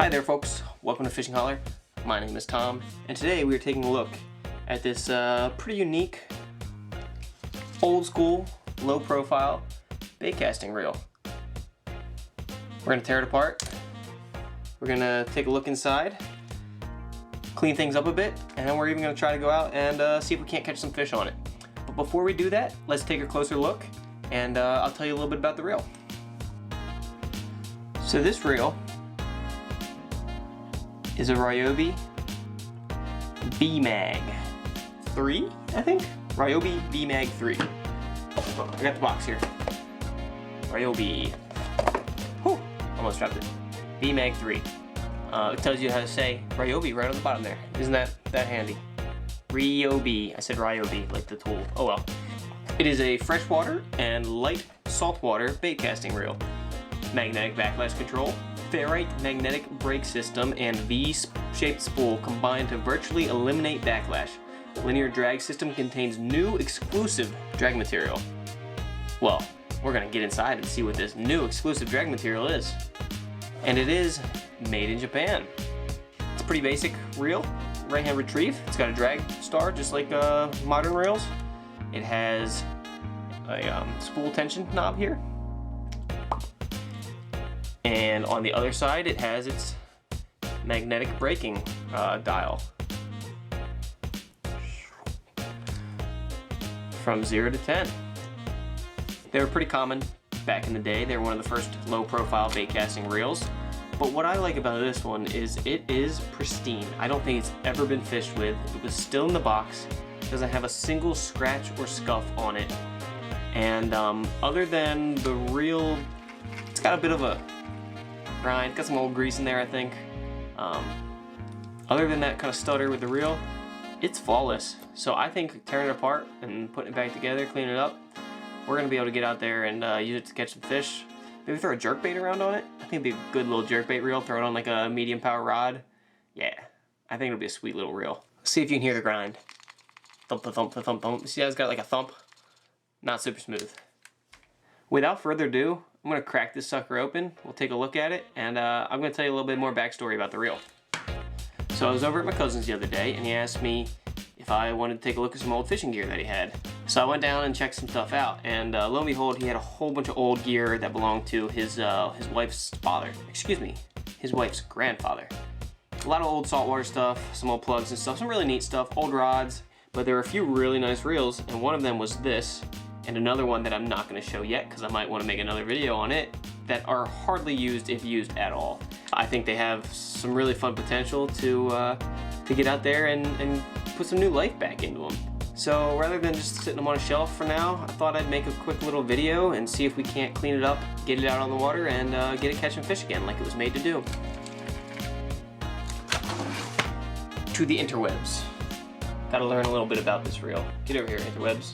Hi there folks, welcome to Fishing Holler. My name is Tom, and today we are taking a look at this pretty unique, old school, low profile bait casting reel. We're going to tear it apart, we're going to take a look inside, clean things up a bit, and then we're even going to try to go out and see if we can't catch some fish on it. But before we do that, let's take a closer look, and I'll tell you a little bit about the reel. So this reel is a Ryobi V-Mag 3, I think? Ryobi V-Mag 3. Oh, I got the box here. Ryobi. Whew, almost dropped it. V-Mag 3. It tells you how to say Ryobi right on the bottom there. Isn't that handy? Ryobi. I said Ryobi, like the tool. Oh well. It is a freshwater and light saltwater bait casting reel. Magnetic backlash control, ferrite magnetic brake system, and V-shaped spool combine to virtually eliminate backlash. Linear drag system contains new exclusive drag material. Well, we're gonna get inside and see what this new exclusive drag material is. And it is made in Japan. It's a pretty basic reel, right hand retrieve. It's got a drag star just like modern reels. It has a spool tension knob here. And on the other side, it has its magnetic braking dial. From 0 to 10. They were pretty common back in the day. They were one of the first low-profile bait casting reels. But what I like about this one is it is pristine. I don't think it's ever been fished with. It was still in the box. It doesn't have a single scratch or scuff on it. And other than the reel, it's got a bit of a grind, got some old grease in there, I think. Other than that kind of stutter with the reel, it's flawless. So I think tearing it apart and putting it back together, cleaning it up, we're gonna be able to get out there and use it to catch some fish. Maybe throw a jerkbait around on it. I think it'd be a good little jerkbait reel. Throw it on like a medium power rod. Yeah, I think it'll be a sweet little reel. Let's see if you can hear the grind. Thump, thump, thump, thump, thump. See how it's got like a thump? Not super smooth. Without further ado, I'm gonna crack this sucker open. We'll take a look at it, and I'm gonna tell you a little bit more backstory about the reel. So I was over at my cousin's the other day, and he asked me if I wanted to take a look at some old fishing gear that he had. So I went down and checked some stuff out, and lo and behold, he had a whole bunch of old gear that belonged to his wife's father. Excuse me, his wife's grandfather. A lot of old saltwater stuff, some old plugs and stuff, some really neat stuff, old rods, but there were a few really nice reels, and one of them was this. And another one that I'm not going to show yet because I might want to make another video on it, that are hardly used if used at all. I think they have some really fun potential to get out there and put some new life back into them. So rather than just sitting them on a shelf for now, I thought I'd make a quick little video and see if we can't clean it up, get it out on the water, and get it catching fish again like it was made to do. To the interwebs. Gotta learn a little bit about this reel. Get over here, interwebs.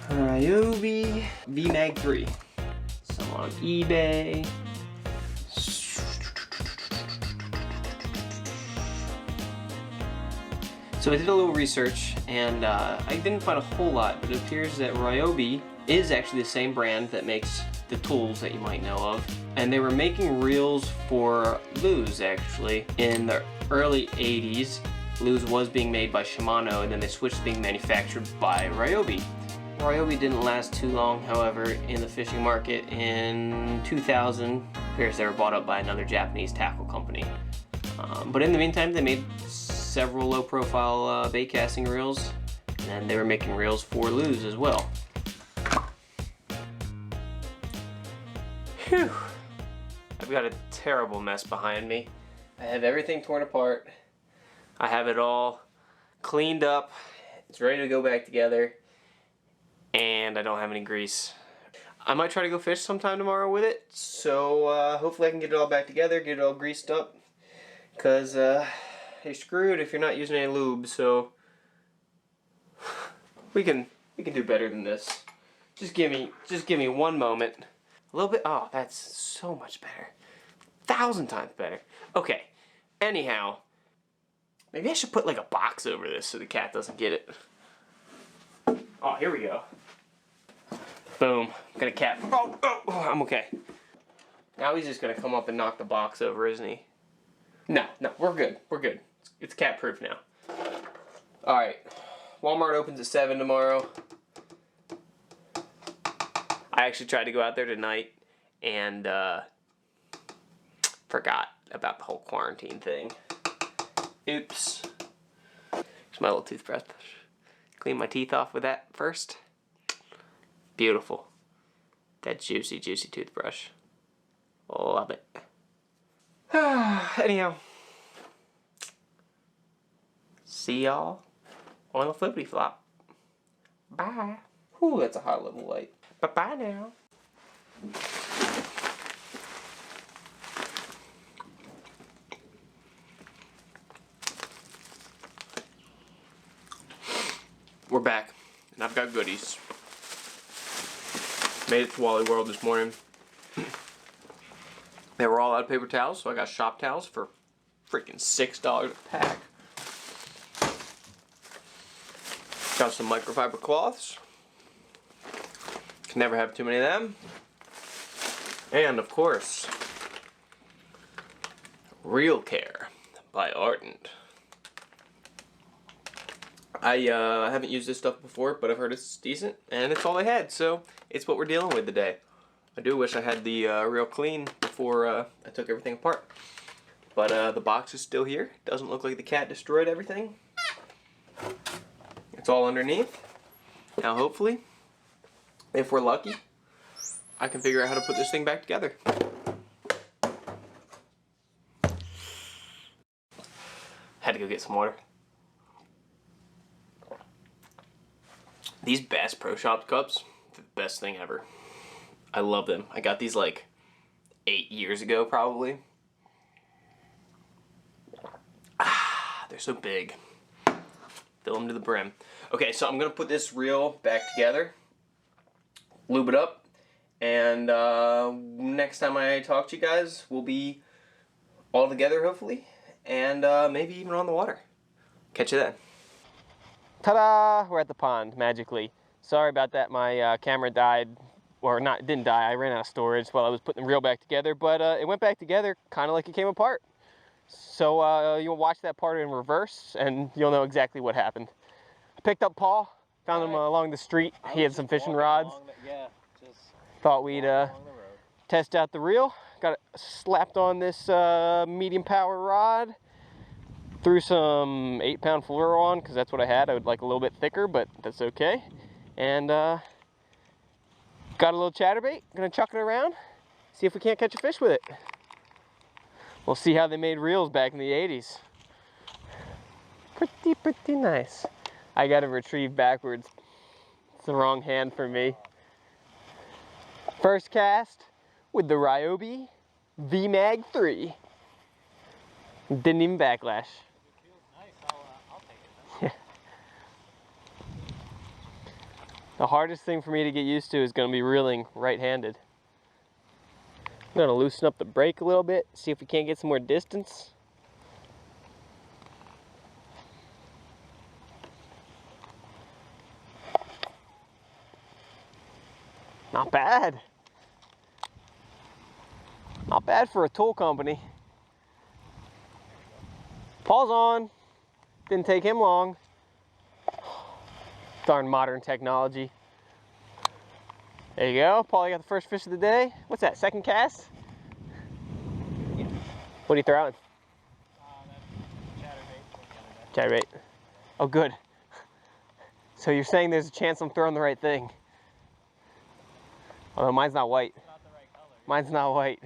Ryobi V-Mag 3. Some on eBay. So I did a little research, and I didn't find a whole lot, but it appears that Ryobi is actually the same brand that makes the tools that you might know of. And they were making reels for Luz, actually. In the early 80s, Luz was being made by Shimano, and then they switched to being manufactured by Ryobi. Ryobi didn't last too long, however, in the fishing market. In 2000, appears they were bought up by another Japanese tackle company. But in the meantime, they made several low-profile bait casting reels, and they were making reels for Luz as well. Whew! I've got a terrible mess behind me. I have everything torn apart. I have it all cleaned up. It's ready to go back together. And I don't have any grease. I might try to go fish sometime tomorrow with it, so hopefully I can get it all back together, get it all greased up, because you're screwed if you're not using any lube. So we can do better than this. Just give me one moment. A little bit. Oh, that's so much better. 1,000 times better. Okay. Anyhow, maybe I should put like a box over this so the cat doesn't get it. Oh, here we go. Boom. Got a cat. Oh, I'm okay. Now he's just gonna come up and knock the box over, isn't he? No, we're good. We're good. It's cat proof now. Alright. Walmart opens at 7 tomorrow. I actually tried to go out there tonight and forgot about the whole quarantine thing. Oops. Here's my little toothbrush. Clean my teeth off with that first. Beautiful. That juicy, juicy toothbrush. Love it. Anyhow. See y'all on the flippity flop. Bye. Ooh, that's a high level light. Bye-bye now. We're back, and I've got goodies. Made it to Wally World this morning. They were all out of paper towels, so I got shop towels for freaking $6 a pack. Got some microfiber cloths. Can never have too many of them. And of course, Real Care by Ardent. I haven't used this stuff before, but I've heard it's decent, and it's all I had, so it's what we're dealing with today. I do wish I had the Real Clean before I took everything apart. But the box is still here. Doesn't look like the cat destroyed everything. It's all underneath. Now hopefully, if we're lucky, I can figure out how to put this thing back together. Had to go get some water. These Bass Pro Shops cups, the best thing ever. I love them. I got these like 8 years ago probably. They're so big. Fill them to the brim. Okay, so I'm gonna put this reel back together, lube it up, and next time I talk to you guys, we'll be all together hopefully, and maybe even on the water. Catch you then. Ta-da! We're at the pond, magically. Sorry about that, my camera died, or not, didn't die, I ran out of storage while I was putting the reel back together, but it went back together kind of like it came apart. So you'll watch that part in reverse, and you'll know exactly what happened. I picked up Paul, found him along the street. He had some fishing rods. Thought we'd test out the reel. Got it slapped on this medium power rod. Threw some 8-pound fluoro on, because that's what I had. I would like a little bit thicker, but that's okay. And got a little chatterbait. Gonna chuck it around, see if we can't catch a fish with it. We'll see how they made reels back in the 80s. Pretty nice. I gotta retrieve backwards. It's the wrong hand for me. First cast with the Ryobi VMAG 3. Didn't even backlash. The hardest thing for me to get used to is going to be reeling right-handed. I'm going to loosen up the brake a little bit, see if we can't get some more distance. Not bad. Not bad for a tool company. Paul's on. Didn't take him long. Darn modern technology. There you go. Paul, you got the first fish of the day. What's that, second cast? Yeah. What are you throwing? That's chatterbait. Chatterbait. Oh, good. So you're saying there's a chance I'm throwing the right thing. Although mine's not white. It's not the right color. Mine's not white.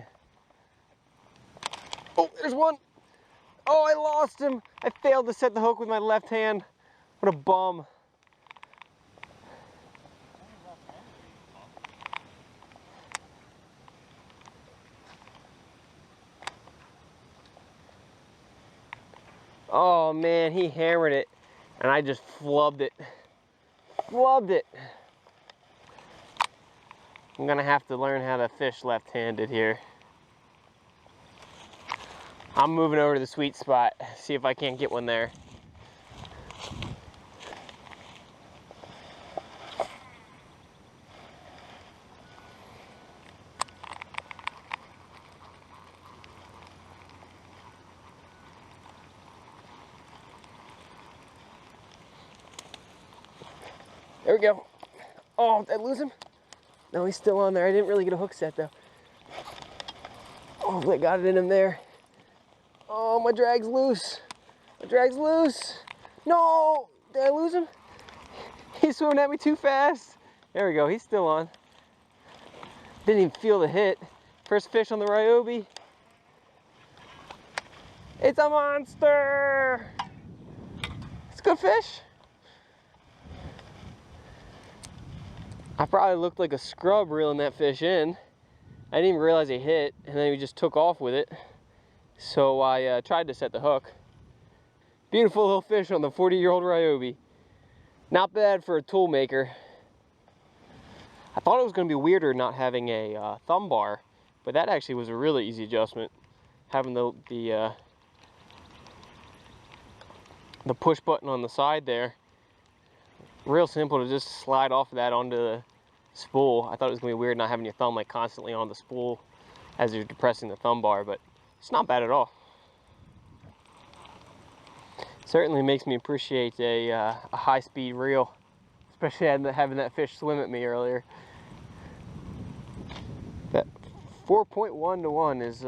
Oh, there's one. Oh, I lost him. I failed to set the hook with my left hand. What a bum. Oh man, he hammered it, and I just flubbed it. Flubbed it. I'm gonna have to learn how to fish left-handed here. I'm moving over to the sweet spot, see if I can't get one there. There we go. Oh, did I lose him? No, he's still on there. I didn't really get a hook set though. Oh, I got it in him there. Oh, my drag's loose. My drag's loose. No, did I lose him? He's swimming at me too fast. There we go, he's still on. Didn't even feel the hit. First fish on the Ryobi. It's a monster. It's a good fish. I probably looked like a scrub reeling that fish in. I didn't even realize he hit, and then he just took off with it. So I tried to set the hook. Beautiful little fish on the 40-year-old Ryobi. Not bad for a tool maker. I thought it was going to be weirder not having a thumb bar, but that actually was a really easy adjustment. Having the push button on the side there. Real simple to just slide off of that onto the spool. I thought it was going to be weird not having your thumb like constantly on the spool as you're depressing the thumb bar, but it's not bad at all. Certainly makes me appreciate a high-speed reel, especially having that fish swim at me earlier. That 4.1 to 1 is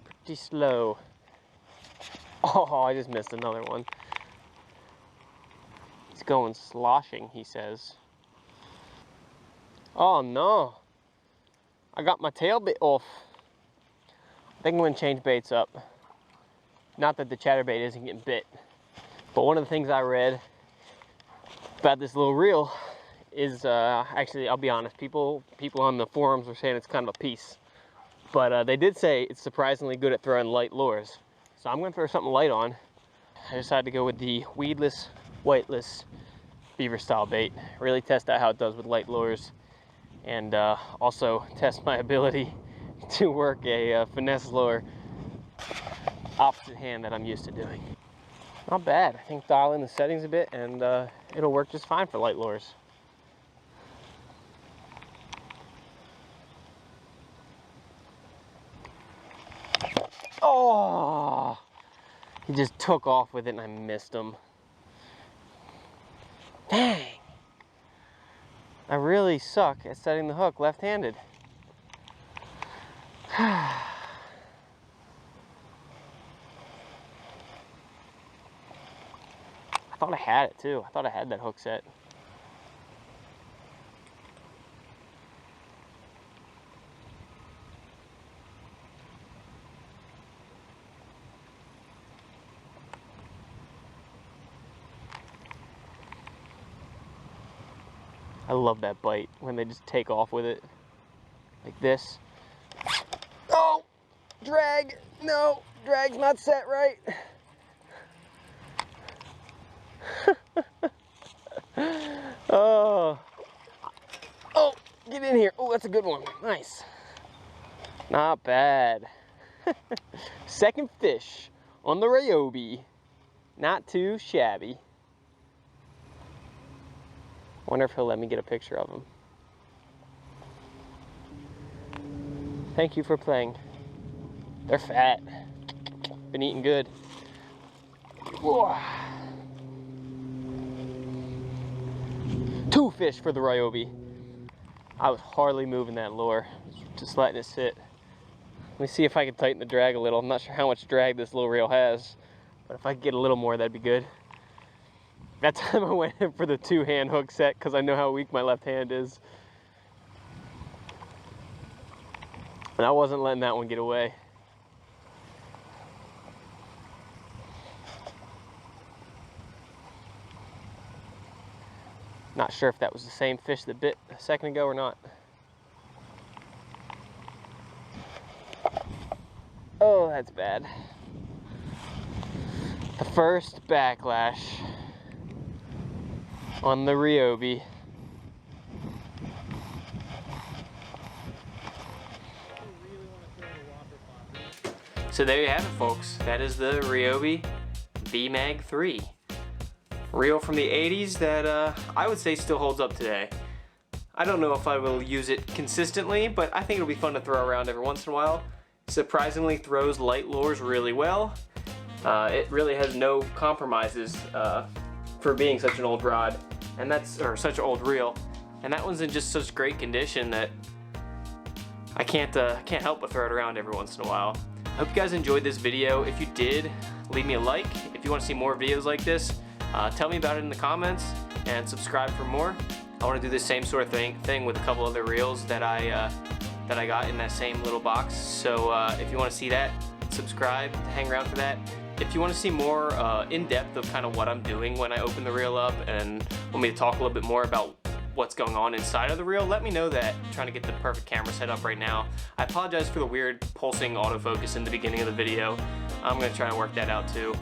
pretty slow. Oh, I just missed another one. It's going sloshing, he says. Oh no, I got my tail bit off. I think I'm gonna change baits up. Not that the chatterbait isn't getting bit, but one of the things I read about this little reel is, actually, I'll be honest, people on the forums were saying it's kind of a piece. But they did say it's surprisingly good at throwing light lures. So I'm gonna throw something light on. I decided to go with the weedless, whiteless beaver style bait. Really test out how it does with light lures. And also test my ability to work a finesse lure opposite hand that I'm used to doing. Not bad. I think dial in the settings a bit and it'll work just fine for light lures. Oh, he just took off with it and I missed him. Dang. I really suck at setting the hook left-handed. I thought I had it too. I thought I had that hook set. I love that bite when they just take off with it like this. Oh, drag. No, drag's not set right. Oh, get in here. Oh, that's a good one. Nice. Not bad. Second fish on the Ryobi. Not too shabby. Wonder if he'll let me get a picture of him. Thank you for playing. They're fat. Been eating good. Whoa. 2 fish for the Ryobi. I was hardly moving that lure, just letting it sit. Let me see if I can tighten the drag a little. I'm not sure how much drag this little reel has, but if I could get a little more, that'd be good. That time I went in for the 2-hand hook set because I know how weak my left hand is. And I wasn't letting that one get away. Not sure if that was the same fish that bit a second ago or not. Oh, that's bad. The first backlash on the Ryobi. So there you have it, folks. That is the Ryobi V-Mag 3. Reel from the 80s that I would say still holds up today. I don't know if I will use it consistently, but I think it'll be fun to throw around every once in a while. Surprisingly throws light lures really well. It really has no compromises for being such an old rod. and that's, or such an old reel, and that one's in just such great condition that I can't help but throw it around every once in a while. I hope you guys enjoyed this video. If you did, leave me a like. If you want to see more videos like this, tell me about it in the comments and subscribe for more. I want to do the same sort of thing with a couple other reels that I got in that same little box. So if you want to see that, subscribe, hang around for that. If you want to see more in-depth of kind of what I'm doing when I open the reel up and want me to talk a little bit more about what's going on inside of the reel, let me know that. I'm trying to get the perfect camera set up right now. I apologize for the weird pulsing autofocus in the beginning of the video. I'm going to try and work that out too.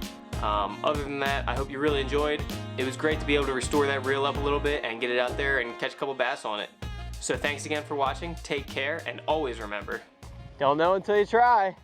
Other than that, I hope you really enjoyed. It was great to be able to restore that reel up a little bit and get it out there and catch a couple bass on it. So thanks again for watching, take care, and always remember, don't know until you try.